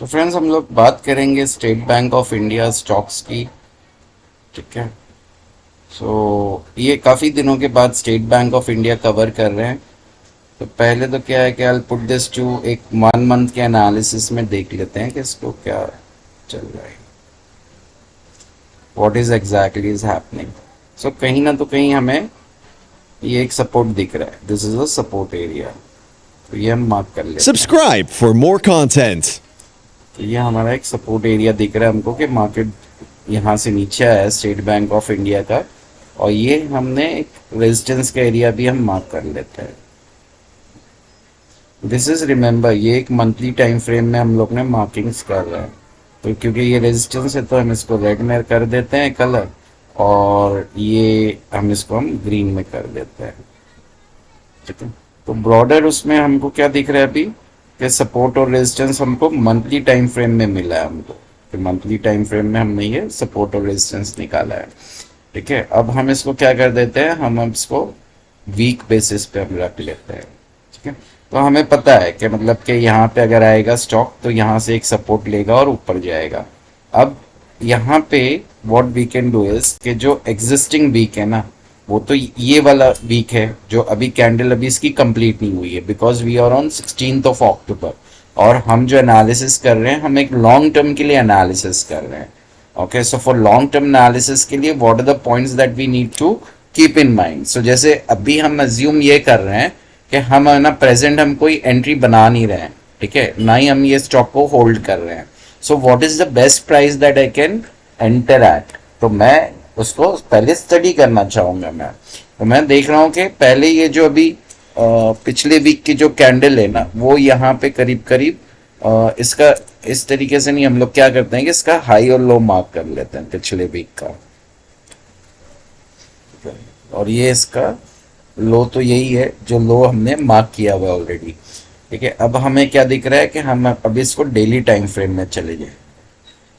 So friends, हम लोग बात करेंगे state Bank of India stocks की। ठीक है। सो ये काफ़ी दिनों के बाद state Bank of India cover कर रहे हैं। तो पहले तो क्या है कि आई पुट दिस टू एक 1 मंथ के एनालिसिस में देख लेते हैं कि इसको क्या चल रहा है, what is exactly is happening. So कहीं ना तो कहीं हमें ये एक सपोर्ट दिख रहा है, this is a support area. तो ये हम मार्क कर लेते हैं। Subscribe for more content. तो ये हमारा एक सपोर्ट एरिया दिख रहा है हमको कि मार्केट यहाँ से नीचे आया है स्टेट बैंक ऑफ इंडिया का, और ये हमने एक रेजिस्टेंस का एरिया भी हम मार्क कर लेते हैं। दिस इज रिमेंबर, ये एक मंथली टाइम फ्रेम में हम लोग ने मार्किंग्स कर रहे हैं। तो क्योंकि ये रेजिस्टेंस है तो हम इसको रेड में कर देते हैं कलर, और ये हम ग्रीन में कर देते हैं। ठीक है। तो ब्रॉडर उसमें हमको क्या दिख रहा है अभी कि सपोर्ट और रेजिस्टेंस हमको मंथली टाइम फ्रेम में मिला है हमको। तो मंथली टाइम फ्रेम में हमने ये सपोर्ट और रेजिस्टेंस निकाला है। ठीक है। अब हम इसको क्या कर देते हैं, हम इसको वीक बेसिस पे हम रख लेते हैं। ठीक है। तो हमें पता है कि मतलब कि यहाँ पे अगर आएगा स्टॉक तो यहाँ से एक सपोर्ट लेगा और ऊपर जाएगा। अब यहाँ पे what we can do is कि जो एग्जिस्टिंग वीक है ना, वो तो ये वाला वीक है जो अभी कैंडल अभी इसकी कंप्लीट नहीं हुई है, because we are on 16th October. और हम जो एनालिसिस कर रहे हैं, हम एक लॉन्ग टर्म के लिए एनालिसिस कर रहे हैं। Okay, so for long term analysis के लिए what are the points that we need to keep in mind. So जैसे अभी हम अज्यूम ये कर रहे हैं कि हम ना प्रेजेंट हम कोई एंट्री बना नहीं रहे हैं। ठीक है, ना ही हम ये स्टॉक को होल्ड कर रहे हैं। So what is the best price that I can enter eight, तो मैं उसको पहले स्टडी करना चाहूंगा। तो मैं देख रहा हूँ कि पहले ये जो अभी पिछले वीक की जो कैंडल है ना, वो यहाँ पे करीब करीब इसका इस तरीके से नहीं, हम लोग क्या करते हैं कि इसका हाई और लो मार्क कर लेते हैं पिछले वीक का, और ये इसका लो तो यही है जो लो हमने मार्क किया हुआ है ऑलरेडी। ठीक है। अब हमें क्या दिख रहा है कि हम अभी इसको डेली टाइम फ्रेम में चले जाए।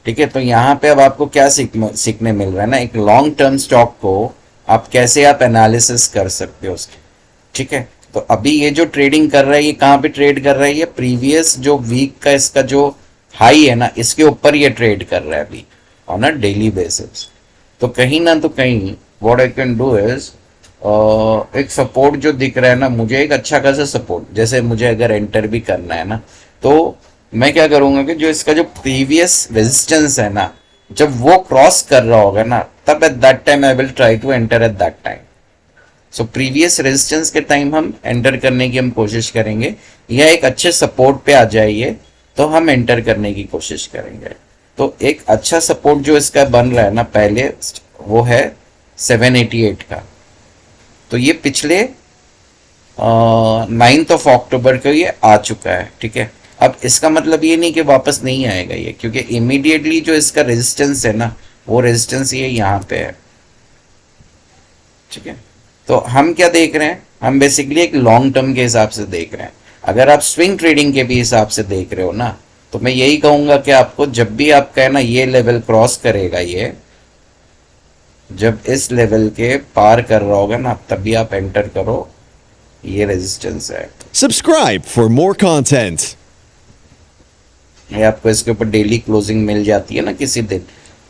ठीक है। तो यहाँ पे अब आपको क्या सीखने मिल रहा है ना, एक लॉन्ग टर्म स्टॉक को आप कैसे आप एनालिसिस कर सकते हो उसके। ठीक है। तो अभी ये जो ट्रेडिंग कर रहा है, ये कहाँ पे ट्रेड कर रहा है, ये प्रीवियस जो वीक का इसका जो हाई है ना, इसके ऊपर ये ट्रेड कर रहा है अभी ऑन अ डेली बेसिस। तो कहीं ना तो कहीं what I can do is एक सपोर्ट जो दिख रहा है ना मुझे, एक अच्छा खासा सपोर्ट, जैसे मुझे अगर एंटर भी करना है ना, तो मैं क्या करूंगा कि जो इसका जो प्रीवियस रेजिस्टेंस है ना, जब वो क्रॉस कर रहा होगा ना, तब at that time I will try to enter at that time. So previous resistance के टाइम हम एंटर करने की हम कोशिश करेंगे, या एक अच्छे सपोर्ट पे आ जाइए तो हम एंटर करने की कोशिश करेंगे। तो एक अच्छा सपोर्ट जो इसका बन रहा है ना पहले, वो है 788 का। तो ये पिछले 9th अक्टूबर को ये आ चुका है। ठीक है। अब इसका मतलब ये नहीं कि वापस नहीं आएगा ये, क्योंकि इमीडिएटली जो इसका रेजिस्टेंस है ना, वो रेजिस्टेंस ये यहाँ पे है। ठीक है। तो हम क्या देख रहे हैं, हम बेसिकली एक लॉन्ग टर्म के हिसाब से देख रहे हैं। अगर आप स्विंग ट्रेडिंग के भी हिसाब से देख रहे हो ना, तो मैं यही कहूंगा कि आपको जब भी आपका है ना ये लेवल क्रॉस करेगा, ये जब इस लेवल के पार कर रहा होगा ना, तभी आप एंटर करो, ये रेजिस्टेंस है। Subscribe for more content. ये आपको इसके ऊपर डेली क्लोजिंग मिल जाती है ना किसी दिन,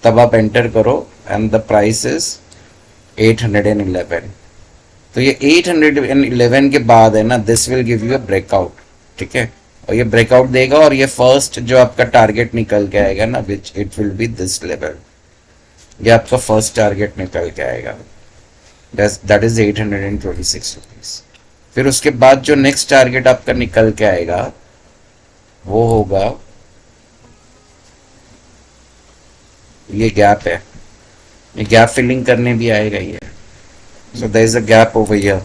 तब आप एंटर करो, एंड द प्राइस इज 811। तो ये 811 के बाद है ना, this will give you a breakout. ठीक है। और ये ब्रेकआउट देगा, और ये फर्स्ट जो आपका टारगेट निकल के आएगा ना, which it will be this level, ये आपका फर्स्ट टारगेट निकल के आएगा, दैट इज 826 रुपीज। फिर उसके बाद जो नेक्स्ट टारगेट आपका निकल के आएगा वो होगा, ये गैप है, ये गैप फिलिंग करने भी आएगा ये। So there is a gap over here,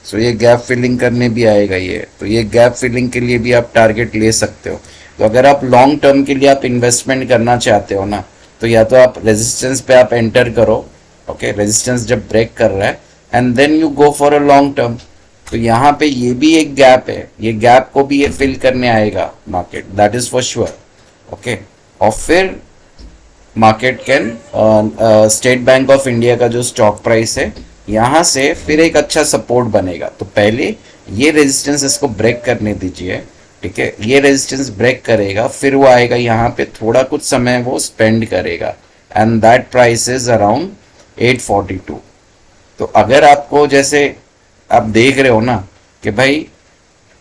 so ये गैप फिलिंग करने भी आएगा ये। तो ये गैप फिलिंग के लिए भी आप टारगेट ले सकते हो। तो अगर आप लॉन्ग टर्म के लिए आप इन्वेस्टमेंट करना चाहते हो ना, तो या तो आप रेजिस्टेंस पे आप एंटर करो। ओके, रेजिस्टेंस जब ब्रेक कर रहा है, and then you go for a long term. तो यहाँ पे ये भी एक गैप है, ये गैप को भी ये फिल करने आएगा market, that is for sure. Okay, और फिर market can state Bank of India का जो स्टॉक प्राइस है, यहाँ से फिर एक अच्छा सपोर्ट बनेगा। तो पहले ये रेजिस्टेंस इसको ब्रेक करने दीजिए, ठीक है, ये रेजिस्टेंस ब्रेक करेगा, फिर वो आएगा यहाँ पे, थोड़ा कुछ समय वो स्पेंड करेगा, and that price is around 842। तो अगर आपको जैसे आप देख रहे हो ना कि भाई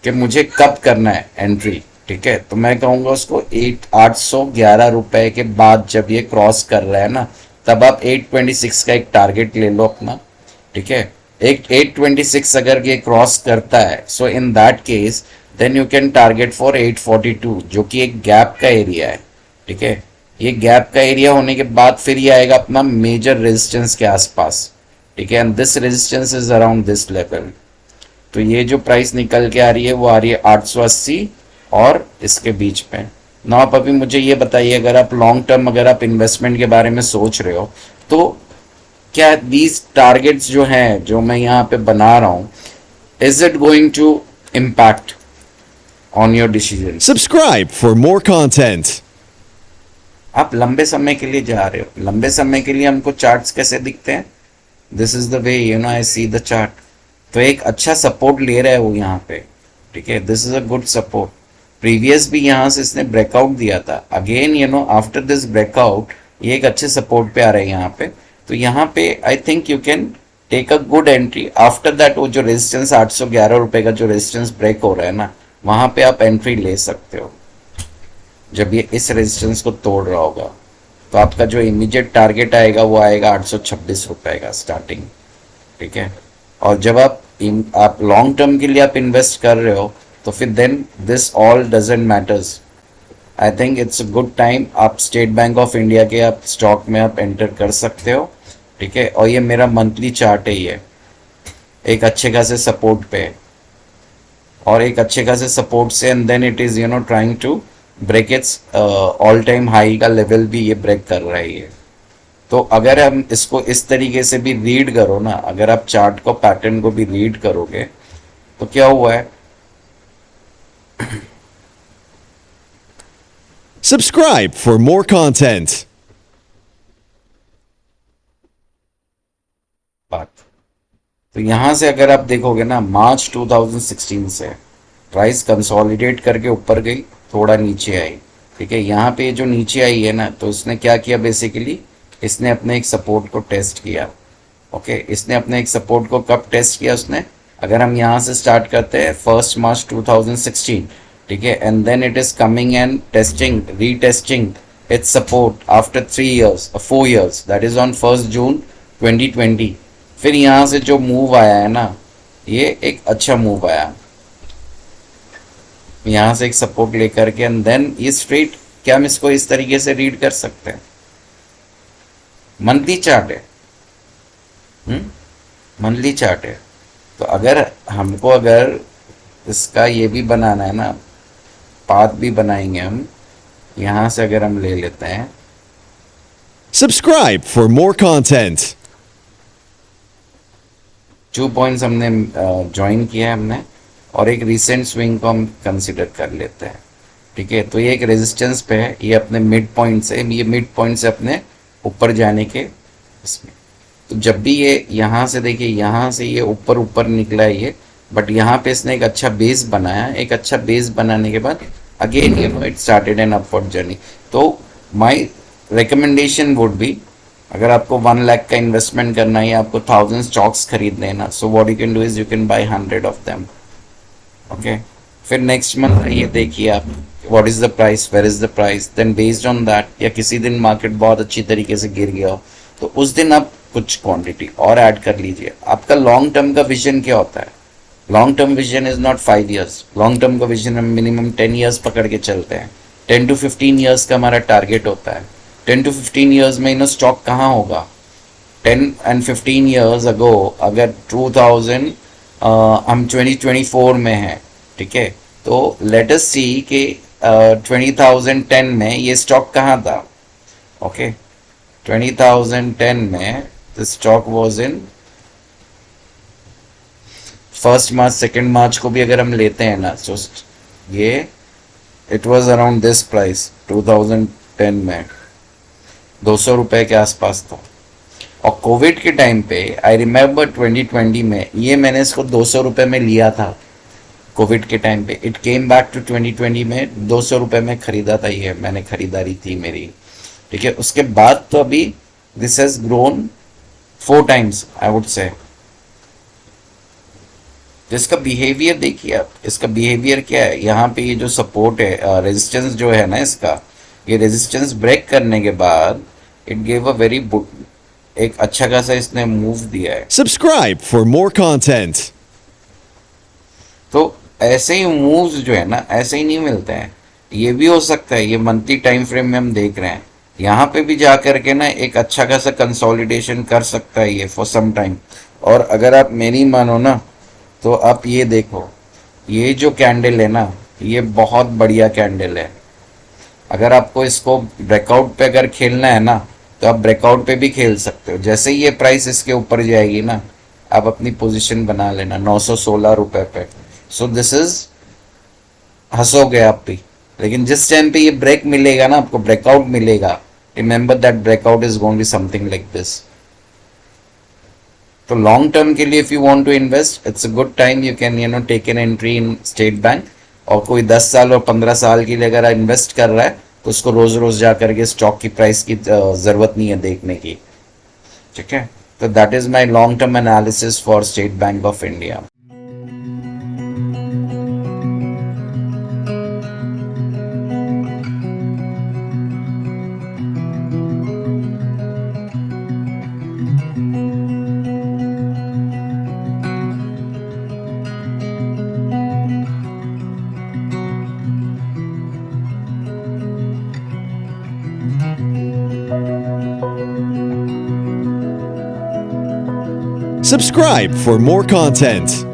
कि मुझे कब करना है एंट्री, ठीक है, तो मैं कहूँगा उसको 811 रुपए के बाद जब ये क्रॉस कर रहा है ना, तब आप 826 का एक टारगेट ले लो अपना, ठीक है। एक 826 अगर ये क्रॉस करता है, so in that case then you can target for 842, जो कि एक गैप का एरिया है, ठीक है। ये गैप का एरिया होने के बाद फिर ये आएगा अपना मेजर रेजिस्टेंस के आसपास, ठीक है, and this resistance is around this level. तो ये जो प्राइस निकल के आ रही है वो आ रही है 880 और इसके बीच में ना। आप अभी मुझे ये बताइए, अगर आप लॉन्ग टर्म अगर आप इन्वेस्टमेंट के बारे में सोच रहे हो, तो क्या दीज टारगेट्स जो हैं जो मैं यहाँ पे बना रहा हूँ, is it going to impact on your decision? Subscribe for more content. आप लंबे समय के लिए जा रहे हो, लंबे समय के लिए हमको चार्ट्स कैसे दिखते हैं? This is the way, you know, I see the chart. तो एक अच्छा सपोर्ट ले रहा है वो यहाँ पे, ठीक है, this is a good support. Previous भी यहाँ से इसने ब्रेकआउट दिया था, again you know after this breakout ये एक अच्छे सपोर्ट पे आ रहे हैं यहाँ पे। तो यहाँ पे I think you can take a good entry. After that वो जो रेजिस्टेंस 811 रुपए का जो रेजिस्टेंस ब्रेक हो रहा है ना, वहां पे आप एंट्री ले सकते हो जब ये इस रेजिस्टेंस को तोड़ रहा होगा। तो आपका जो इमीडिएट टारगेट आएगा वो आएगा 826 रुपए का स्टार्टिंग, ठीक है। और जब आप लॉन्ग टर्म के लिए आप इन्वेस्ट कर रहे हो, तो फिर then this all doesn't matters. I think it's a good time, आप स्टेट बैंक ऑफ इंडिया के आप स्टॉक में आप एंटर कर सकते हो, ठीक है। और ये मेरा मंथली चार्ट है, ये एक अच्छे खासे सपोर्ट पे है, और एक अच्छे खासे सपोर्ट से and then it is you know trying to break its all time high का लेवल भी ये ब्रेक कर रहा है ये। तो अगर हम इसको इस तरीके से भी रीड करो ना, अगर आप चार्ट को पैटर्न को भी रीड करोगे, तो क्या हुआ है, Subscribe for more content. बात तो यहां से अगर आप देखोगे ना, मार्च 2016 से प्राइस कंसोलिडेट करके ऊपर गई, थोड़ा नीचे आई, ठीक है। यहाँ पे जो नीचे आई है ना, तो इसने क्या किया बेसिकली, इसने अपने एक सपोर्ट को टेस्ट किया, ओके। इसने अपने एक सपोर्ट को कब टेस्ट किया उसने, अगर हम यहाँ से स्टार्ट करते हैं 1 मार्च 2016, ठीक है, and then it is coming and testing retesting its support after 4 years, that is on 1 June 2020। फिर यहाँ से जो मूव आया है ना, ये एक अच्छा मूव आया, यहाँ से एक सपोर्ट लेकर के, एंड देन ये स्ट्रेट, क्या हम इसको इस तरीके से रीड कर सकते हैं, मंथली चार्ट है, मंथली चार्ट है। तो अगर हमको अगर इसका ये भी बनाना है ना, पाथ भी बनाएंगे हम, यहाँ से अगर हम ले लेते हैं, Subscribe for more content. 2 points हमने ज्वाइन किया है हमने, और एक रिसेंट स्विंग को हम कंसिडर कर लेते हैं, ठीक है। तो ये एक रेजिस्टेंस पे है, ये अपने मिड पॉइंट से, ये मिड पॉइंट से अपने ऊपर जाने के इसमें। तो जब भी ये यहाँ से देखिए, यहाँ से ये ऊपर ऊपर निकला है ये, बट यहाँ पे इसने एक अच्छा बेस बनाया, एक अच्छा बेस बनाने के बाद again you know it started an upward journey. तो माय रिकमेंडेशन वुड बी, अगर आपको 1 लाख का इन्वेस्टमेंट करना है, आपको 1000 स्टॉक्स खरीदने हैं ना, so what you can do is you can buy 100 of them, okay. फिर नेक्स्ट मंथ ये देखिए आप what is the price, where is the price, then based on that, या किसी दिन मार्केट बहुत अच्छी तरीके से गिर गया हो, तो उस दिन आप कुछ क्वांटिटी और ऐड कर लीजिए। आपका लॉन्ग टर्म का विजन क्या होता है? Long term vision is not 5 years, long term का विजन हम मिनिमम 10 years पकड़ के चलते हैं। 10 to 15 years का हमारा टारगेट होता है। 10 to 15 years में इन स्टॉक कहाँ होगा? 10 and 15 years ago, अगर 2000 हम 2024 में हैं, ठीक है, तो लेट अस सी कि 2010 में ये स्टॉक कहाँ था, ओके। 2010 में द स्टॉक वाज इन 1 मार्च, 2 मार्च को भी अगर हम लेते हैं ना, तो ये it was around this price 2010 में 200 रुपए के आसपास था। और कोविड के टाइम पे आई रिमेम्बर 2020 में ये मैंने इसको 200 रुपए में लिया था। कोविड के टाइम पे इट केम बैक टू 2020 में 200 रुपये में खरीदा था ये, मैंने खरीदारी थी मेरी, ठीक है। उसके बाद तो अभी this has grown 4 times I would say. तो इसका बिहेवियर देखिए आप, इसका बिहेवियर क्या है। यहाँ पे ये जो सपोर्ट है, रेजिस्टेंस जो है ना इसका, ये रेजिस्टेंस ब्रेक करने के बाद इट गेव अ वेरी एक अच्छा खासा इसने मूव दिया है। Subscribe for more content. तो ऐसे ही मूव्स जो है ना ऐसे ही नहीं मिलते हैं। ये भी हो सकता है, ये मंथली टाइम फ्रेम में हम देख रहे हैं, यहाँ पे भी जा करके ना एक अच्छा खासा कंसोलिडेशन कर सकता है ये फॉर सम टाइम। और अगर आप मेरी मानो ना तो आप ये देखो, ये जो कैंडल है ना ये बहुत बढ़िया कैंडल है। अगर आपको इसको ब्रेकआउट पे अगर खेलना है ना तो आप ब्रेकआउट पे भी खेल सकते हो। जैसे ही ये प्राइस इसके ऊपर जाएगी ना आप अपनी पोजीशन बना लेना 916 रुपए पे। सो दिस इज, हंसोगे आप भी, लेकिन जिस टाइम पे ये ब्रेक मिलेगा ना, आपको ब्रेकआउट मिलेगा, remember that breakout is going to be something like this. तो लॉन्ग टर्म के लिए if you want to invest, it's a good time, you can take an entry in State Bank. और कोई 10 साल और 15 साल के लिए अगर इन्वेस्ट कर रहा है तो उसको रोज रोज जा करके स्टॉक की प्राइस की जरूरत नहीं है देखने की, ठीक है। तो that is my long term analysis for state Bank of India. Subscribe for more content.